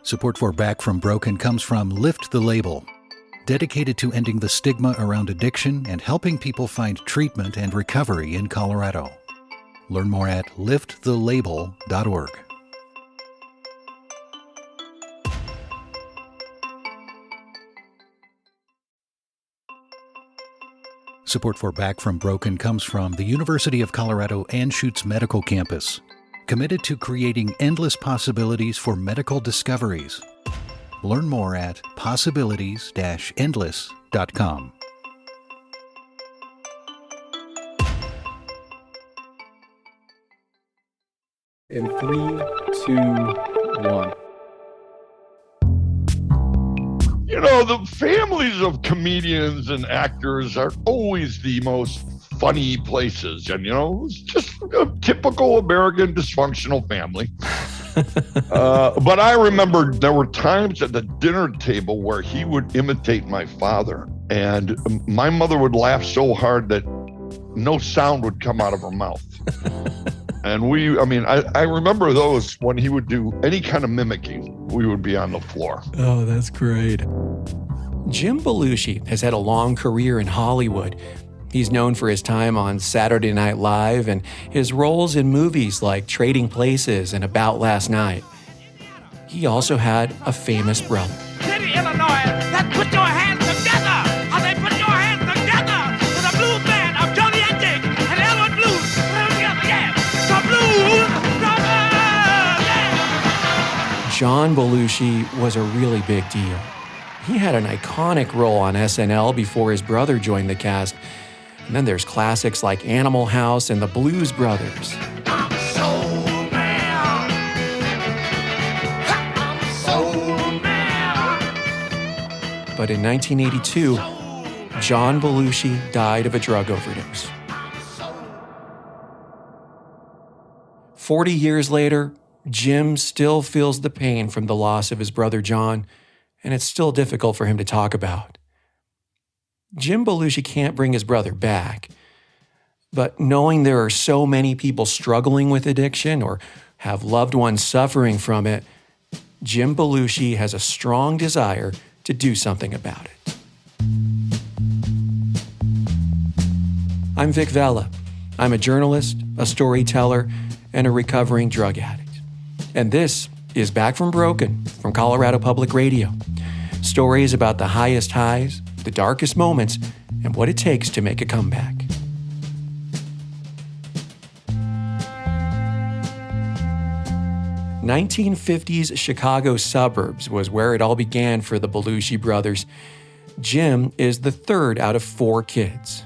Support for Back from Broken comes from Lift the Label, dedicated to ending the stigma around addiction and helping people find treatment and recovery in Colorado. Learn more at liftthelabel.org. Support for Back from Broken comes from the University of Colorado Anschutz Medical Campus, committed to creating endless possibilities for medical discoveries. Learn more at possibilities-endless.com. In 3, 2, 1. You know, the families of comedians and actors are always the most funny places. And, you know, it's just a typical American dysfunctional family. But I remember there were times at the dinner table where he would imitate my father. And my mother would laugh so hard that no sound would come out of her mouth. And I remember those when he would do any kind of mimicking, we would be on the floor. Oh, that's great. Jim Belushi has had a long career in Hollywood. He's known for his time on Saturday Night Live and his roles in movies like Trading Places and About Last Night. He also had a famous brother. City, Illinois, let's put your hands together. How they put your hands together to the blues band of Johnny Antic and Elwood Blues. Put them together, yeah. The blues brothers, yeah. John Belushi was a really big deal. He had an iconic role on SNL before his brother joined the cast. And then there's classics like Animal House and the Blues Brothers. I'm soul man. I'm soul man. But in 1982, John Belushi died of a drug overdose. 40 years later, Jim still feels the pain from the loss of his brother John, and it's still difficult for him to talk about. Jim Belushi can't bring his brother back, but knowing there are so many people struggling with addiction or have loved ones suffering from it, Jim Belushi has a strong desire to do something about it. I'm Vic Vela. I'm a journalist, a storyteller, and a recovering drug addict. And this is Back from Broken from Colorado Public Radio. Stories about the highest highs, the darkest moments, and what it takes to make a comeback. The 1950s Chicago suburbs was where it all began for the Belushi brothers. Jim is the third out of 4 kids.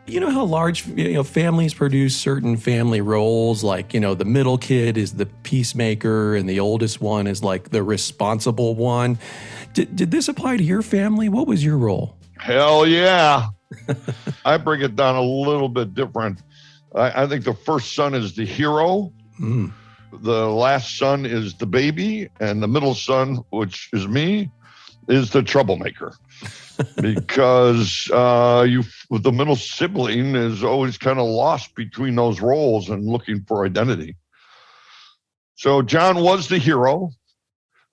You know how large families produce certain family roles, like, the middle kid is the peacemaker and the oldest one is like the responsible one. Did this apply to your family? What was your role? Hell yeah. I bring it down a little bit different. I think the first son is the hero. Mm. The last son is the baby. And the middle son, which is me, is the troublemaker. Because the middle sibling is always kind of lost between those roles and looking for identity. So John was the hero,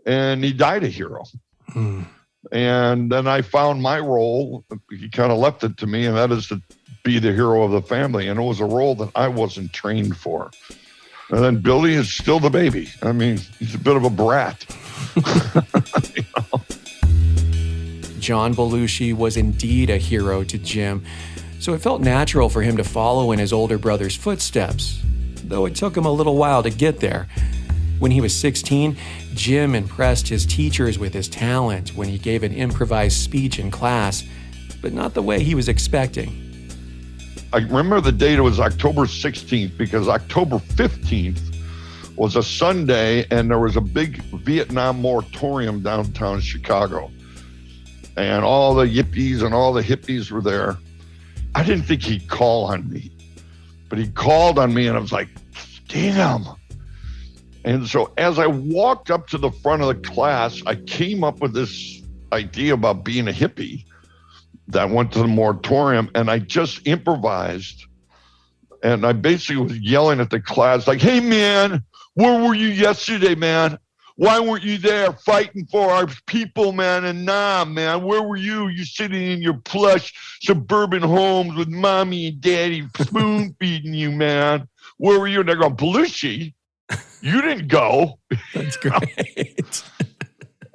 and he died a hero. Mm. And then I found my role. He kind of left it to me, and that is to be the hero of the family. And it was a role that I wasn't trained for. And then Billy is still the baby. I mean, he's a bit of a brat. John Belushi was indeed a hero to Jim, so it felt natural for him to follow in his older brother's footsteps, though it took him a little while to get there. When he was 16, Jim impressed his teachers with his talent when he gave an improvised speech in class, but not the way he was expecting. I remember the date, it was October 16th, because October 15th was a Sunday, and there was a big Vietnam moratorium downtown Chicago. And all the yippies and all the hippies were there. I didn't think he'd call on me, but he called on me, and I was like, damn. And so as I walked up to the front of the class, I came up with this idea about being a hippie that went to the moratorium, and I just improvised. And I basically was yelling at the class like, hey, man, where were you yesterday, man? Why weren't you there fighting for our people, man? And nah, man, where were you? You sitting in your plush suburban homes with mommy and daddy spoon feeding you, man. Where were you? And they're going, Belushi, you didn't go. That's great.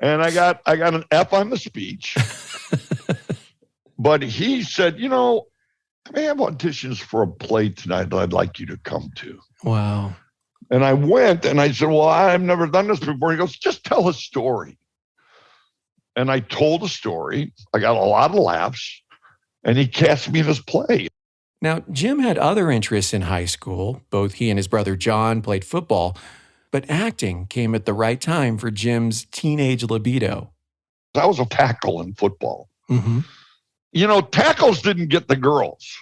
And I got an F on the speech. But he said, I have auditions for a play tonight that I'd like you to come to. Wow. And I went and I said, well, I've never done this before. He goes, just tell a story. And I told a story. I got a lot of laughs. And he cast me in his play. Now, Jim had other interests in high school. Both he and his brother John played football. But acting came at the right time for Jim's teenage libido. I was a tackle in football. Mm-hmm. Tackles didn't get the girls.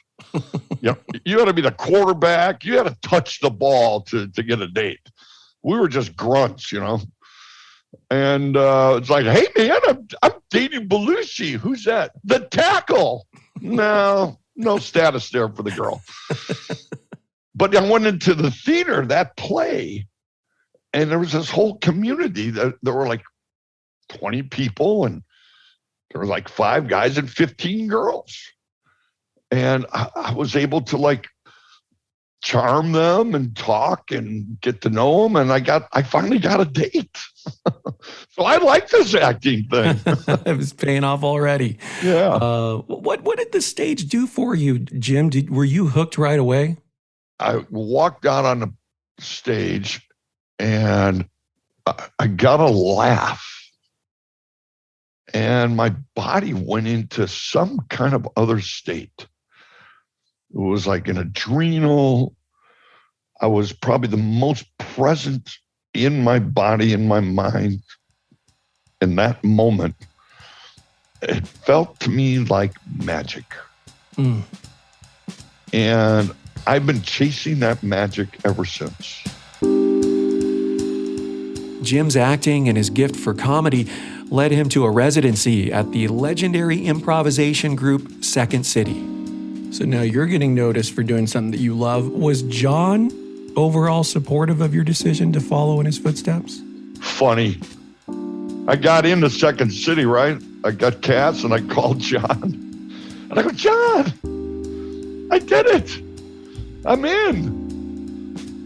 You had to be the quarterback. You had to touch the ball to get a date. We were just grunts, And it's like, hey, man, I'm dating Belushi. Who's that? The tackle. No status there for the girl. But I went into the theater, that play, and there was this whole community. There were like 20 people, and there were like 5 guys and 15 girls. And I was able to charm them and talk and get to know them. And I finally got a date. So I like this acting thing. It was paying off already. Yeah. What did the stage do for you, Jim? Were you hooked right away? I walked out on the stage and I got a laugh. And my body went into some kind of other state. It was like an adrenal. I was probably the most present in my body, in my mind in that moment. It felt to me like magic. Mm. And I've been chasing that magic ever since. Jim's acting and his gift for comedy led him to a residency at the legendary improvisation group Second City. So now you're getting noticed for doing something that you love. Was John overall supportive of your decision to follow in his footsteps? Funny. I got into Second City, right? I got cast and I called John. And I go, John, I did it. I'm in.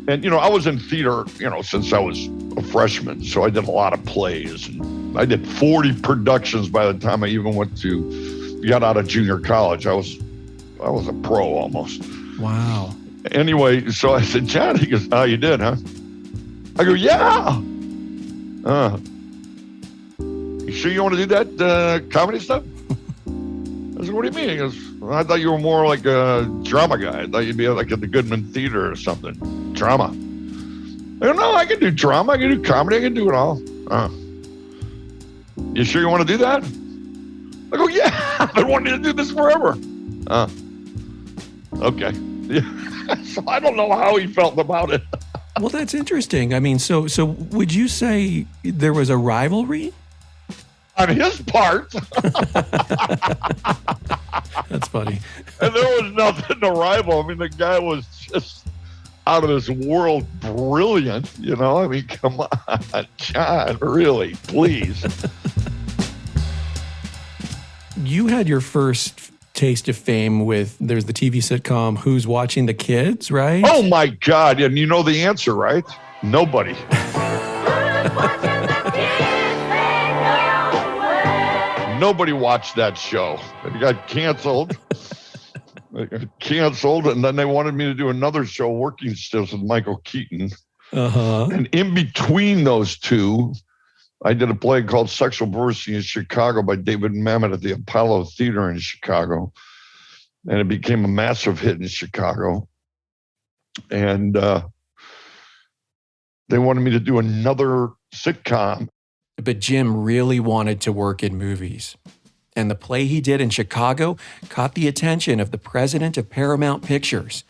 And, I was in theater, since I was a freshman. So I did a lot of plays. And I did 40 productions by the time I even got out of junior college. I was a pro almost. Wow. Anyway, so I said, John, he goes, oh, you did, huh? I go, yeah. You sure you want to do that comedy stuff? I said, what do you mean? He goes, well, I thought you were more like a drama guy. I thought you'd be like at the Goodman Theater or something. Drama. I go, no, I can do drama. I can do comedy. I can do it all. You sure you want to do that? I go, yeah, I've been wanting to do this forever. Okay. Yeah. So I don't know how he felt about it. Well, that's interesting. I mean, so would you say there was a rivalry? On his part. That's funny. And there was nothing to rival. I mean, the guy was just out of this world brilliant, I mean, come on, John, really, please. You had your first taste of fame with, there's the TV sitcom Who's Watching the Kids, right? Oh my God. And you know the answer, right? Nobody. Nobody watched that show. It got canceled. And then they wanted me to do another show, Working Stiffs, with Michael Keaton. Uh-huh. And in between those two, I did a play called Sexual Diversity in Chicago by David Mamet at the Apollo Theater in Chicago. And it became a massive hit in Chicago. And they wanted me to do another sitcom. But Jim really wanted to work in movies. And the play he did in Chicago caught the attention of the president of Paramount Pictures.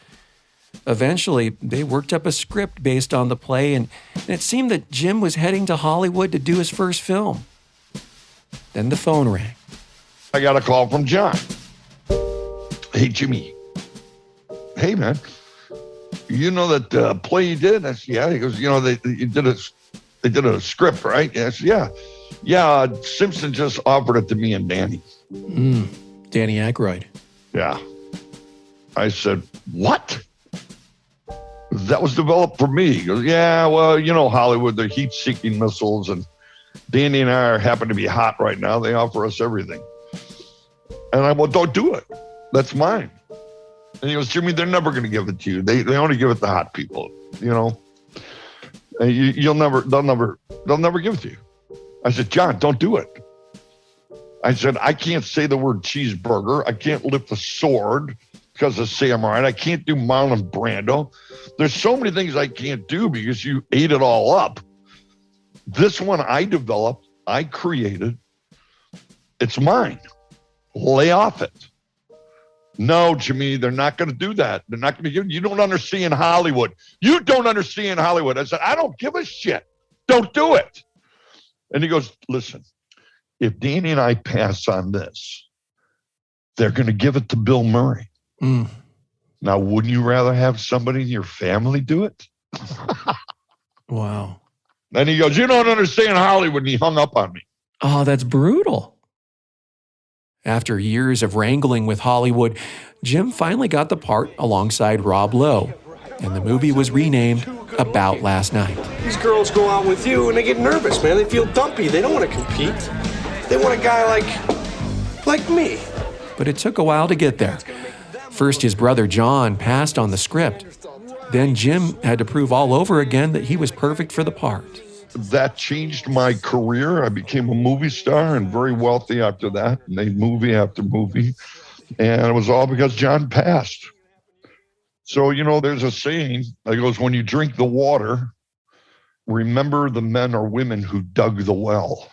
Eventually, they worked up a script based on the play, and it seemed that Jim was heading to Hollywood to do his first film. Then the phone rang. I got a call from John. Hey, Jimmy. Hey, man. You know that play you did? I said, yeah. He goes, you did They did a script, right? I said, yeah. Yeah, Simpson just offered it to me and Danny. Danny Aykroyd. Yeah. I said, what? That was developed for me. He goes, yeah, well, you know, Hollywood, they're heat-seeking missiles, and Danny and I happen to be hot right now. They offer us everything. And I, well, don't do it. That's mine. And he goes, Jimmy, they're never going to give it to you. They only give it to hot people, you know. And they'll never give it to you. I said, John, don't do it. I said, I can't say the word cheeseburger. I can't lift a sword because of samurai. I can't do Marlon Brando. There's so many things I can't do because you ate it all up. This one I developed, I created. It's mine. Lay off it. No, Jimmy, they're not going to do that. They're not going to give you. Don't understand Hollywood. You don't understand Hollywood. I said, I don't give a shit. Don't do it. And he goes, listen, if Danny and I pass on this, they're going to give it to Bill Murray. Now, wouldn't you rather have somebody in your family do it? Wow. And he goes, you don't understand Hollywood. And he hung up on me. Oh, that's brutal. After years of wrangling with Hollywood, Jim finally got the part alongside Rob Lowe, and the movie was renamed About Last Night. These girls go out with you and they get nervous, man. They feel dumpy. They don't want to compete. They want a guy like me. But it took a while to get there. First, his brother John passed on the script. Then Jim had to prove all over again that he was perfect for the part. That changed my career. I became a movie star and very wealthy after that. Made movie after movie. And it was all because John passed. So, you know, there's a saying that goes, when you drink the water, remember the men or women who dug the well.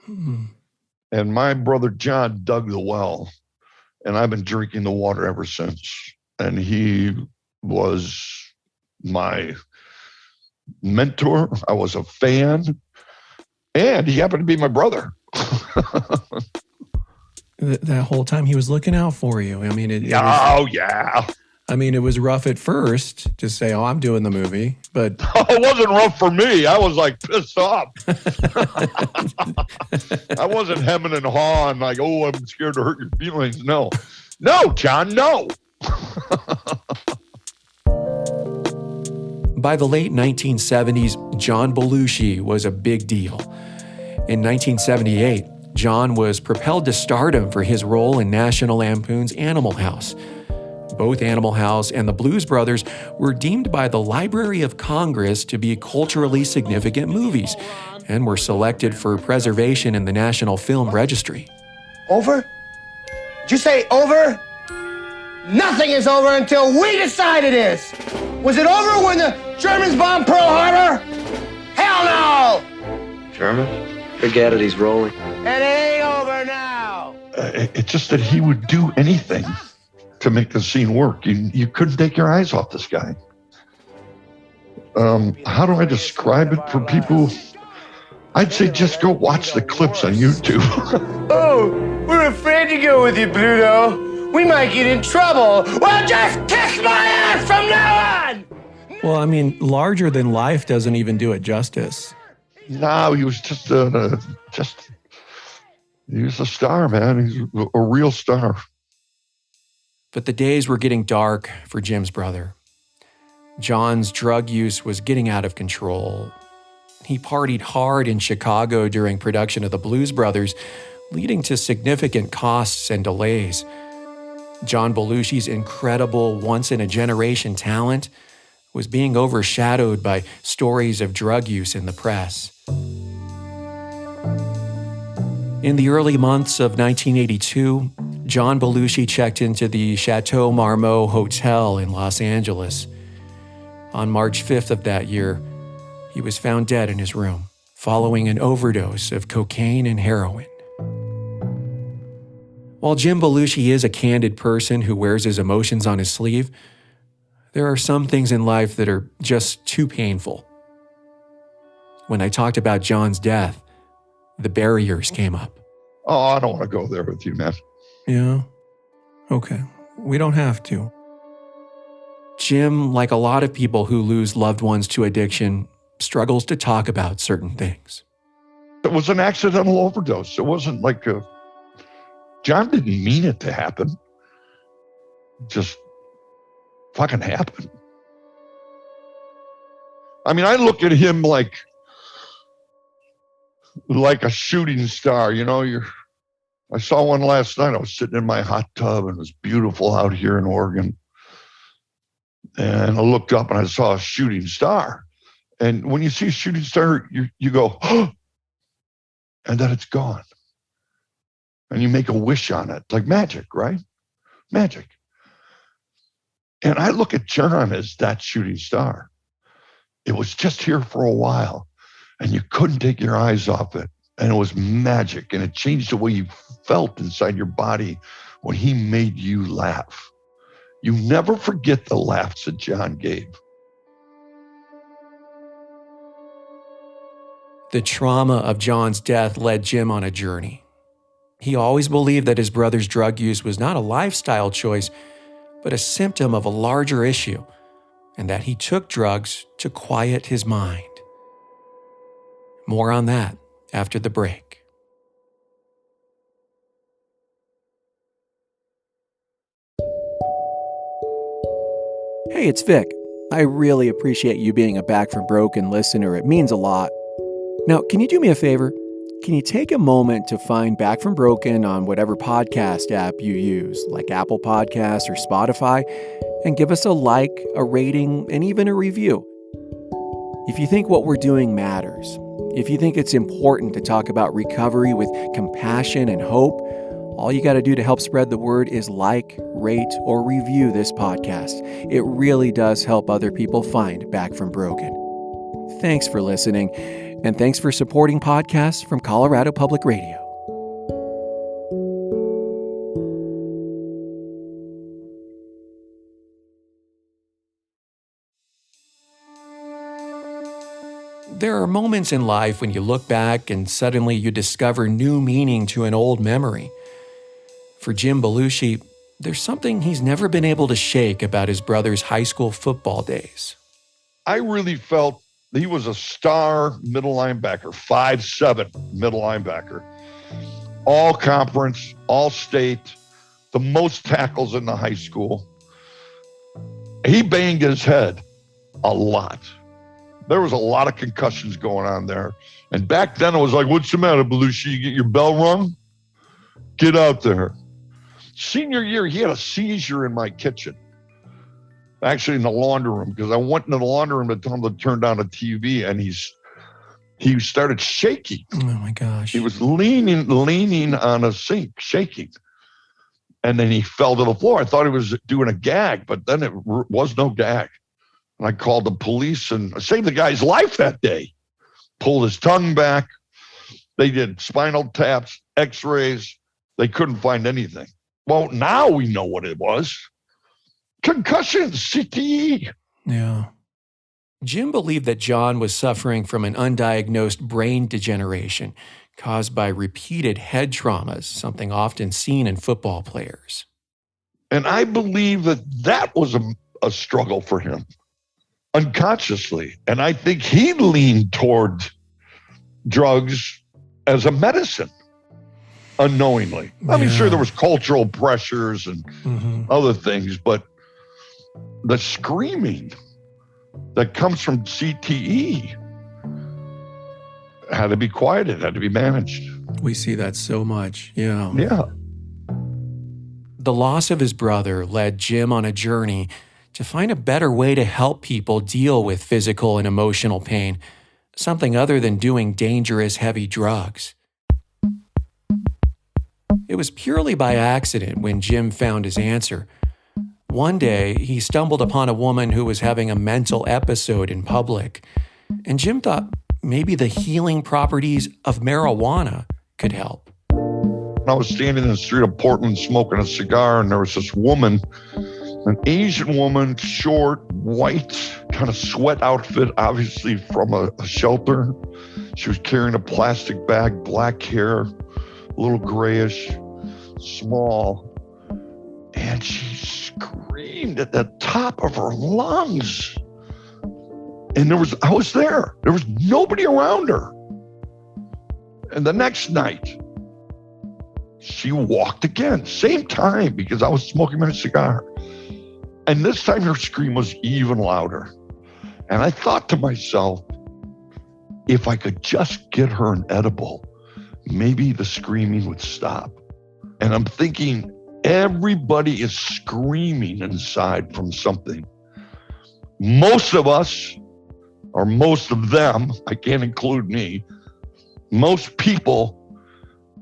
And my brother John dug the well. And I've been drinking the water ever since. And he was my mentor. I was a fan. And he happened to be my brother. That whole time he was looking out for you. I mean, yeah. I mean, it was rough at first to say, oh, I'm doing the movie, but it wasn't rough for me. I was like pissed off. I wasn't hemming and hawing like, oh, I'm scared to hurt your feelings. No, John, no. By the late 1970s, John Belushi was a big deal. In 1978, John was propelled to stardom for his role in National Lampoon's Animal House. Both Animal House and the Blues Brothers were deemed by the Library of Congress to be culturally significant movies and were selected for preservation in the National Film Registry. Over? Did you say over? Nothing is over until we decide it is. Was it over when the Germans bombed Pearl Harbor? Hell no! German? Forget it, he's rolling. It ain't over now. It's just that he would do anything to make the scene work. You couldn't take your eyes off this guy. How do I describe it for people? I'd say just go watch the clips on YouTube. Oh, we're afraid to go with you, Pluto. We might get in trouble. Well, just kiss my ass from now on! Well, I mean, larger than life doesn't even do it justice. No, he was just he was a star, man. He's a real star. But the days were getting dark for Jim's brother. John's drug use was getting out of control. He partied hard in Chicago during production of the Blues Brothers, leading to significant costs and delays. John Belushi's incredible once-in-a-generation talent was being overshadowed by stories of drug use in the press. In the early months of 1982, John Belushi checked into the Chateau Marmont Hotel in Los Angeles. On March 5th of that year, he was found dead in his room, following an overdose of cocaine and heroin. While Jim Belushi is a candid person who wears his emotions on his sleeve, there are some things in life that are just too painful. When I talked about John's death, the barriers came up. Oh, I don't want to go there with you, man. Yeah? Okay. We don't have to. Jim, like a lot of people who lose loved ones to addiction, struggles to talk about certain things. It was an accidental overdose. It wasn't like John didn't mean it to happen. It just fucking happened. I mean, I look at him like a shooting star, I saw one last night. I was sitting in my hot tub and it was beautiful out here in Oregon. And I looked up and I saw a shooting star. And when you see a shooting star, you go, oh, and then it's gone. And you make a wish on it, like magic, right? Magic. And I look at John as that shooting star. It was just here for a while and you couldn't take your eyes off it. And it was magic, and it changed the way you felt inside your body when he made you laugh. You never forget the laughs that John gave. The trauma of John's death led Jim on a journey. He always believed that his brother's drug use was not a lifestyle choice, but a symptom of a larger issue, and that he took drugs to quiet his mind. More on that after the break. Hey, it's Vic. I really appreciate you being a Back from Broken listener. It means a lot. Now, can you do me a favor? Can you take a moment to find Back from Broken on whatever podcast app you use, like Apple Podcasts or Spotify, and give us a like, a rating, and even a review? If you think what we're doing matters, if you think it's important to talk about recovery with compassion and hope, all you got to do to help spread the word is like, rate, or review this podcast. It really does help other people find Back from Broken. Thanks for listening, and thanks for supporting podcasts from Colorado Public Radio. There are moments in life when you look back and suddenly you discover new meaning to an old memory. For Jim Belushi, there's something he's never been able to shake about his brother's high school football days. I really felt he was a star middle linebacker, 5'7" middle linebacker. All conference, all state, the most tackles in the high school. He banged his head a lot. There was a lot of concussions going on there. And back then it was like, what's the matter, Belushi? You get your bell rung? Get out there. Senior year, he had a seizure in my kitchen. Actually in the laundry room, because I went into the laundry room to tell him to turn down the TV, and he started shaking. Oh my gosh. He was leaning on a sink, shaking. And then he fell to the floor. I thought he was doing a gag, but then it was no gag. And I called the police and saved the guy's life that day. Pulled his tongue back. They did spinal taps, x-rays. They couldn't find anything. Well, now we know what it was. Concussion, CTE. Yeah. Jim believed that John was suffering from an undiagnosed brain degeneration caused by repeated head traumas, something often seen in football players. And I believe that was a struggle for him, unconsciously. And I think he leaned toward drugs as a medicine, unknowingly. I mean, sure, there was cultural pressures and other things, but the screaming that comes from CTE had to be quieted, had to be managed. We see that so much, yeah. Yeah. The loss of his brother led Jim on a journey to find a better way to help people deal with physical and emotional pain, something other than doing dangerous, heavy drugs. It was purely by accident when Jim found his answer. One day, he stumbled upon a woman who was having a mental episode in public, and Jim thought maybe the healing properties of marijuana could help. I was standing in the street of Portland smoking a cigar, and there was this woman, an Asian woman, short, white, kind of sweat outfit, obviously from a shelter. She was carrying a plastic bag, black hair, a little grayish, small, and she screamed at the top of her lungs. And I was there. There was nobody around her. And the next night, she walked again, same time, because I was smoking my cigar. And this time her scream was even louder. And I thought to myself, if I could just get her an edible, maybe the screaming would stop. And I'm thinking, everybody is screaming inside from something. Most of us, or most of them, I can't include me, most people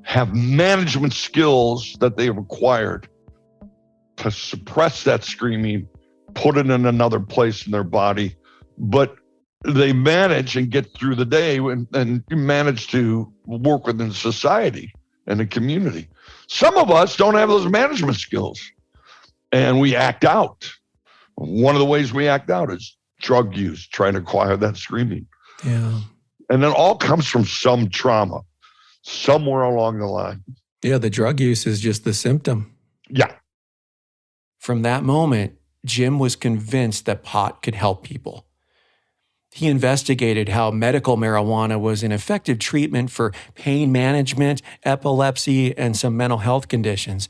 have management skills that they have acquired to suppress that screaming, put it in another place in their body, but they manage and get through the day and manage to work within society and the community. Some of us don't have those management skills and we act out. One of the ways we act out is drug use, trying to acquire that screaming. Yeah. And it all comes from some trauma somewhere along the line. Yeah, the drug use is just the symptom. Yeah. From that moment, Jim was convinced that pot could help people. He investigated how medical marijuana was an effective treatment for pain management, epilepsy, and some mental health conditions,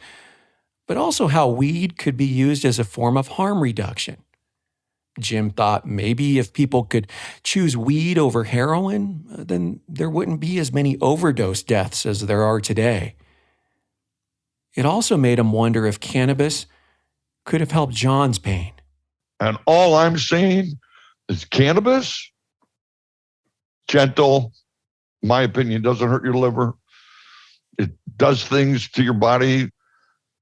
but also how weed could be used as a form of harm reduction. Jim thought maybe if people could choose weed over heroin, then there wouldn't be as many overdose deaths as there are today. It also made him wonder if cannabis could have helped John's pain. And all I'm saying is cannabis, gentle, my opinion, doesn't hurt your liver. It does things to your body.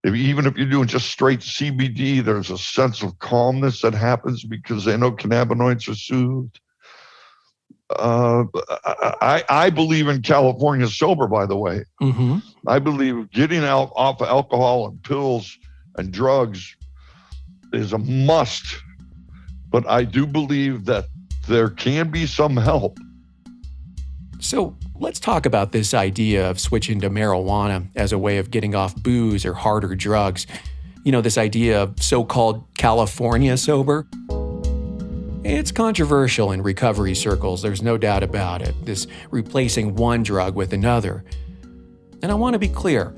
Even if you're doing just straight CBD, there's a sense of calmness that happens because endocannabinoids are soothed. I believe in California sober, by the way. Mm-hmm. I believe getting out off of alcohol and pills and drugs is a must. But I do believe that there can be some help. So let's talk about this idea of switching to marijuana as a way of getting off booze or harder drugs. You know, this idea of so-called California sober. It's controversial in recovery circles, there's no doubt about it, this replacing one drug with another. And I want to be clear,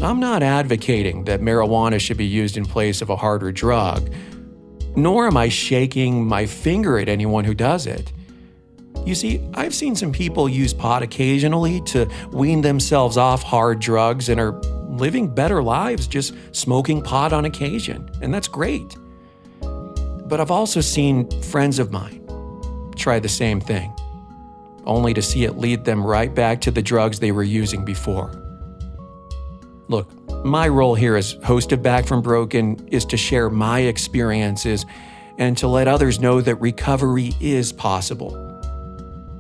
I'm not advocating that marijuana should be used in place of a harder drug, nor am I shaking my finger at anyone who does it. You see, I've seen some people use pot occasionally to wean themselves off hard drugs and are living better lives just smoking pot on occasion, and that's great. But I've also seen friends of mine try the same thing, only to see it lead them right back to the drugs they were using before. Look, my role here as host of Back from Broken is to share my experiences and to let others know that recovery is possible.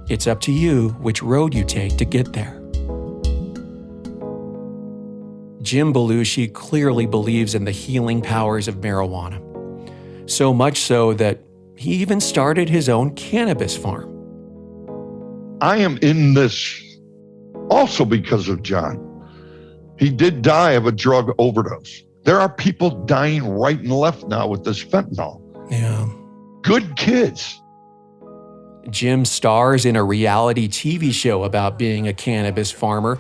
It's up to you which road you take to get there. Jim Belushi clearly believes in the healing powers of marijuana. So much so that he even started his own cannabis farm. I am in this also because of John. He did die of a drug overdose. There are people dying right and left now with this fentanyl. Yeah. Good kids. Jim stars in a reality TV show about being a cannabis farmer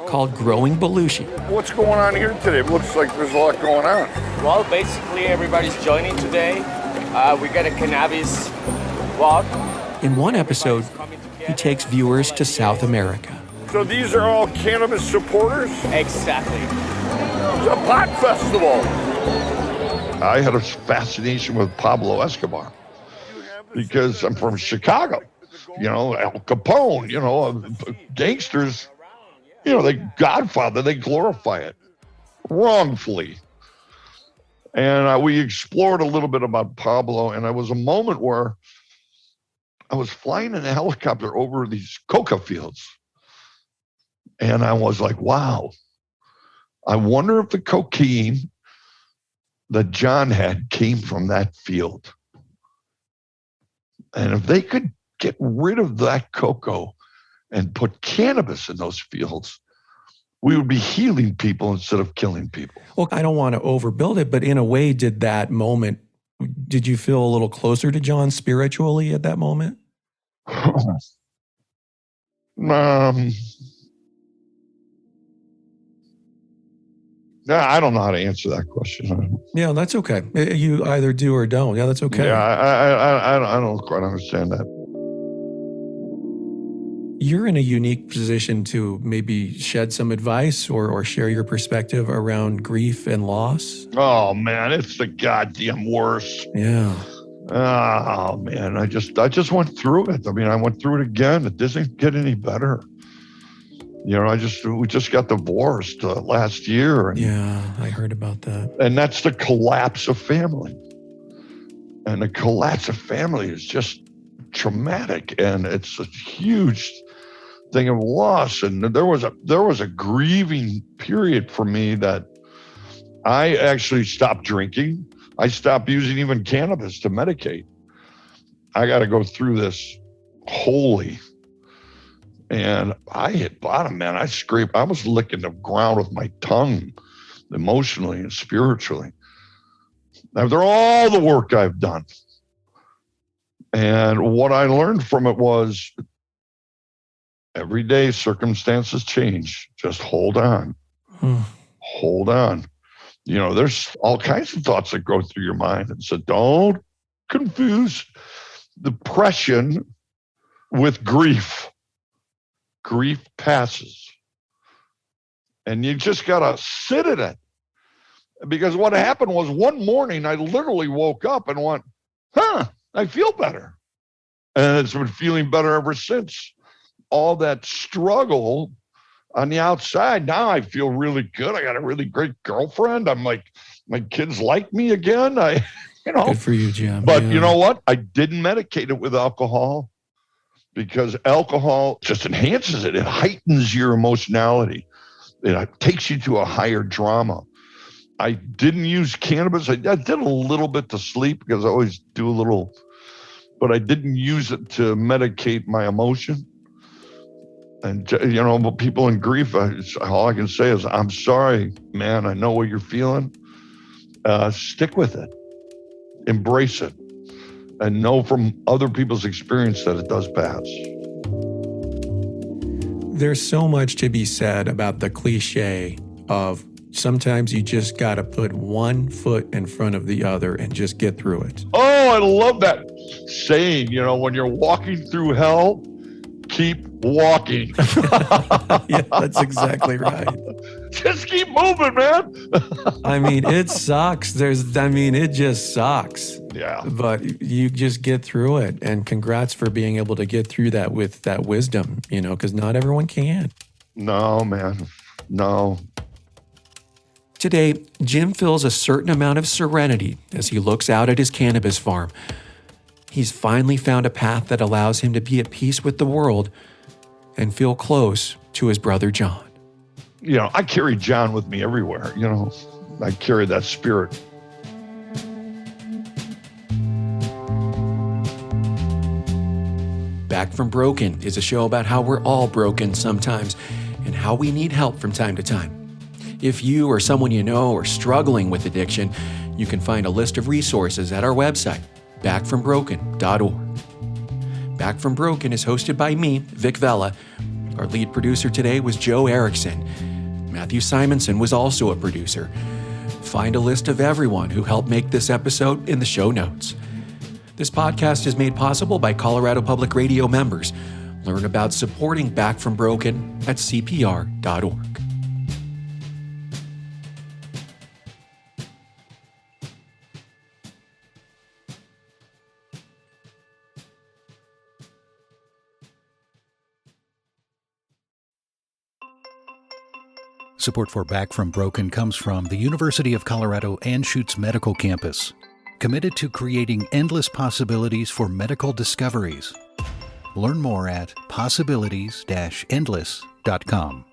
called Growing Belushi. What's going on here today? It looks like there's a lot going on. Well, basically everybody's joining today. We got a cannabis walk. In one episode, he takes viewers to South America. So these are all cannabis supporters? Exactly. It's a pot festival. I had a fascination with Pablo Escobar because I'm from Chicago. You know, Al Capone, you know, gangsters, you know, they Godfather, they glorify it wrongfully. And we explored a little bit about Pablo, and there was a moment where I was flying in a helicopter over these coca fields. And I was like, wow, I wonder if the cocaine that John had came from that field. And if they could get rid of that cocoa and put cannabis in those fields, we would be healing people instead of killing people. Well, I don't want to overbuild it, but in a way, did that moment Did you feel a little closer to John spiritually at that moment? I don't know how to answer that question. Yeah, that's okay. You either do or don't. Yeah, that's okay. Yeah, I don't quite understand that. You're in a unique position to maybe shed some advice or share your perspective around grief and loss. Oh man, it's the goddamn worst. Yeah. Oh man, I just went through it. I mean, I went through it again. It doesn't get any better. You know, we just got divorced last year. And, yeah, I heard about that. And that's the collapse of family. And the collapse of family is just traumatic, and it's a huge thing of loss. And there was a grieving period for me that I actually stopped drinking. I stopped using even cannabis to medicate. I got to go through this wholly. And I hit bottom, man. I was licking the ground with my tongue, emotionally and spiritually. After all the work I've done. And what I learned from it was every day circumstances change. Just hold on. Hold on. You know, there's all kinds of thoughts that go through your mind. And so don't confuse depression with grief. Grief passes. And you just got to sit in it. Because what happened was one morning I literally woke up and went, I feel better. And it's been feeling better ever since. All that struggle on the outside, now I feel really good. I got a really great girlfriend. I'm like, my kids like me again. Good for you, Jim. But you know what? I didn't medicate it with alcohol because alcohol just enhances it. It heightens your emotionality. It takes you to a higher drama. I didn't use cannabis. I did a little bit to sleep because I always do a little, but I didn't use it to medicate my emotion. And, you know, people in grief, all I can say is, I'm sorry, man. I know what you're feeling. Stick with it. Embrace it. And know from other people's experience that it does pass. There's so much to be said about the cliche of sometimes you just got to put one foot in front of the other and just get through it. Oh, I love that saying, you know, when you're walking through hell, keep walking. Yeah, that's exactly right. Just keep moving, man. I mean, it sucks. It just sucks. Yeah. But you just get through it. And congrats for being able to get through that with that wisdom, you know, because not everyone can. No, man. No. Today, Jim feels a certain amount of serenity as he looks out at his cannabis farm. He's finally found a path that allows him to be at peace with the world and feel close to his brother John. You know, I carry John with me everywhere. You know, I carry that spirit. Back from Broken is a show about how we're all broken sometimes and how we need help from time to time. If you or someone you know are struggling with addiction, you can find a list of resources at our website, backfrombroken.org. Back from Broken is hosted by me, Vic Vela. Our lead producer today was Joe Erickson. Matthew Simonson was also a producer. Find a list of everyone who helped make this episode in the show notes. This podcast is made possible by Colorado Public Radio members. Learn about supporting Back from Broken at CPR.org. Support for Back from Broken comes from the University of Colorado Anschutz Medical Campus, committed to creating endless possibilities for medical discoveries. Learn more at possibilities-endless.com.